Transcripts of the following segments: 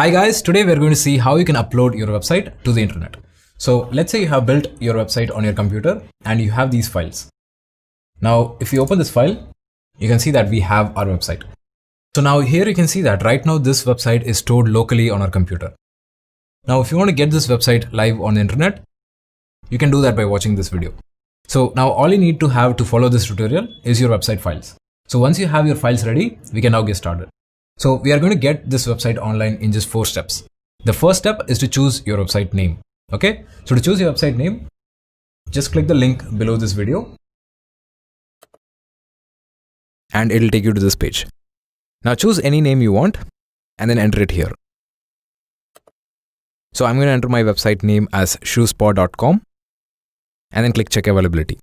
Hi guys, today we're going to see how you can upload your website to the internet. So let's say you have built your website on your computer and you have these files. Now, if you open this file, you can see that we have our website. So now here you can see that right now this website is stored locally on our computer. Now, if you want to get this website live on the internet, you can do that by watching this video. So now all you need to have to follow this tutorial is your website files. So once you have your files ready, we can now get started. So we are going to get this website online in just 4 steps. The first step is to choose your website name. Okay, so to choose your website name, just click the link below this video and it'll take you to this page. Now choose any name you want and then enter it here. So I'm going to enter my website name as shoespaw.com and then click check availability.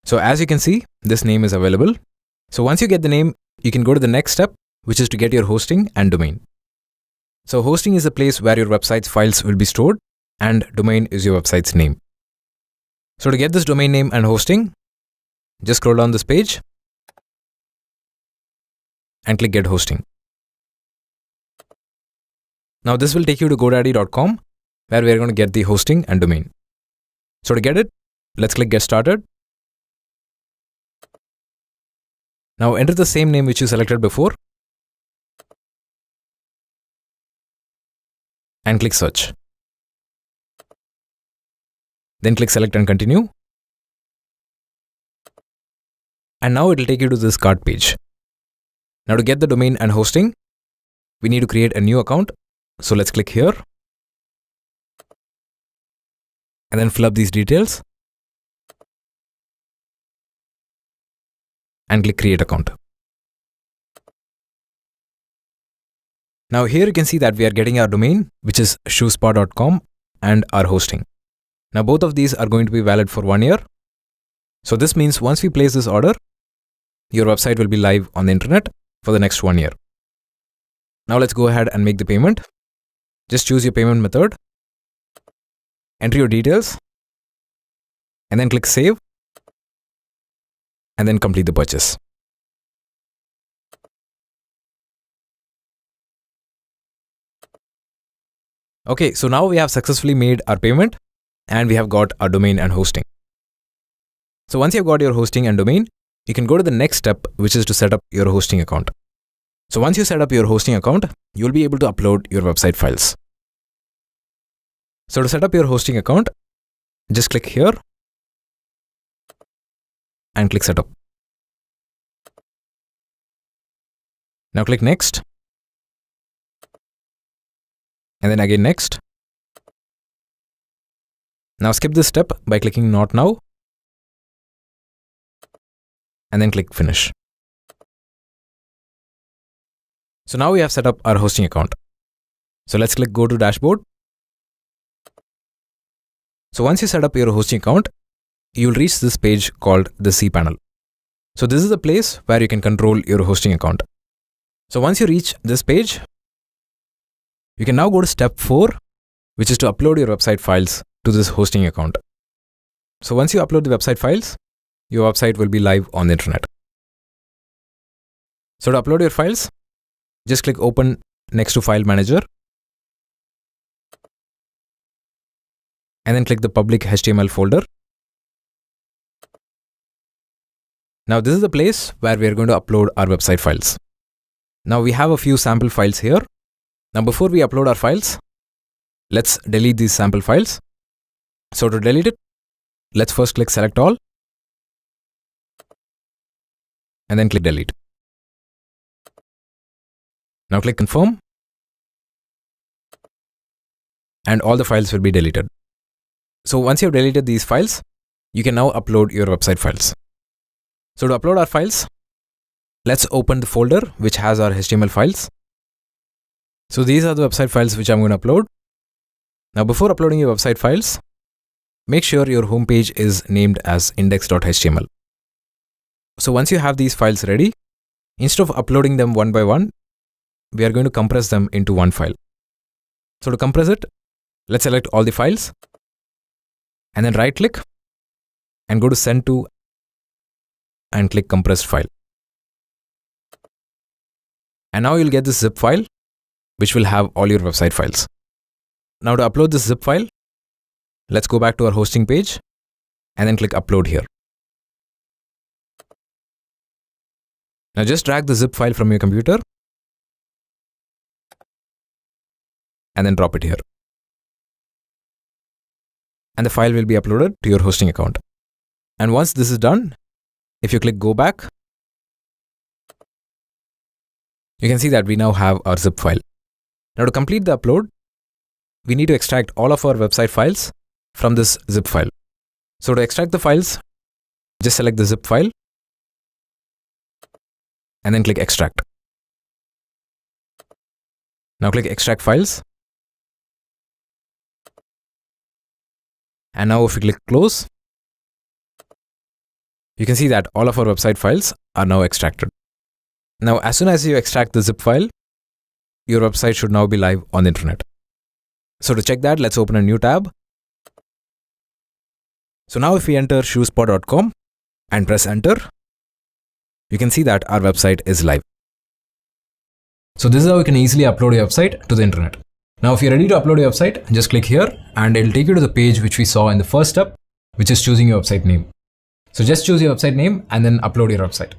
So as you can see, this name is available. So once you get the name, you can go to the next step, which is to get your hosting and domain. So hosting is the place where your website's files will be stored and domain is your website's name. So to get this domain name and hosting, just scroll down this page and click get hosting. Now this will take you to godaddy.com where we are going to get the hosting and domain. So to get it, let's click get started. Now enter the same name which you selected before and click search. Then click select and continue. And now it will take you to this cart page. Now to get the domain and hosting, we need to create a new account. So let's click here and then fill up these details and click create account. Now here you can see that we are getting our domain, which is shoespaw.com, and our hosting. Now both of these are going to be valid for 1 year. So this means once we place this order, your website will be live on the internet for the next 1 year. Now let's go ahead and make the payment. Just choose your payment method, enter your details, and then click save, and then complete the purchase. Okay, so now we have successfully made our payment and we have got our domain and hosting. So once you've got your hosting and domain, you can go to the next step, which is to set up your hosting account. So once you set up your hosting account, you'll be able to upload your website files. So to set up your hosting account, just click here and click setup. Now click next and then again next. Now skip this step by clicking not now and then click finish. So now we have set up our hosting account. So let's click go to dashboard. So once you set up your hosting account, you'll reach this page called the cPanel. So this is the place where you can control your hosting account. So once you reach this page, you can now go to step 4, which is to upload your website files to this hosting account. So once you upload the website files, your website will be live on the internet. So to upload your files, just click open next to file manager and then click the public HTML folder. Now this is the place where we are going to upload our website files. Now we have a few sample files here. Now before we upload our files, let's delete these sample files. So to delete it, let's first click select all and then click delete. Now click confirm and all the files will be deleted. So once you have deleted these files, you can now upload your website files. So to upload our files, let's open the folder which has our HTML files. So these are the website files which I'm going to upload. Now before uploading your website files, make sure your homepage is named as index.html. So once you have these files ready, instead of uploading them one by one, we are going to compress them into one file. So to compress it, let's select all the files and then right click and go to send to and click compressed file. And now you'll get this zip file, which will have all your website files. Now to upload this zip file, let's go back to our hosting page and then click upload here. Now just drag the zip file from your computer and then drop it here. And the file will be uploaded to your hosting account. And once this is done, if you click go back, you can see that we now have our zip file. Now to complete the upload, we need to extract all of our website files from this zip file. So to extract the files, just select the zip file and then click extract. Now click extract files. And now if you click close, you can see that all of our website files are now extracted. Now, as soon as you extract the zip file, your website should now be live on the internet. So to check that, let's open a new tab. So now if we enter shoespaw.com and press enter, you can see that our website is live. So this is how you can easily upload your website to the internet. Now, if you're ready to upload your website, just click here and it'll take you to the page which we saw in the first step, which is choosing your website name. So just choose your website name and then upload your website.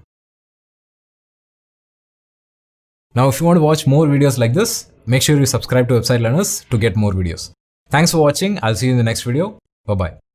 Now, if you want to watch more videos like this, make sure you subscribe to Website Learners to get more videos. Thanks for watching. I'll see you in the next video. Bye-bye.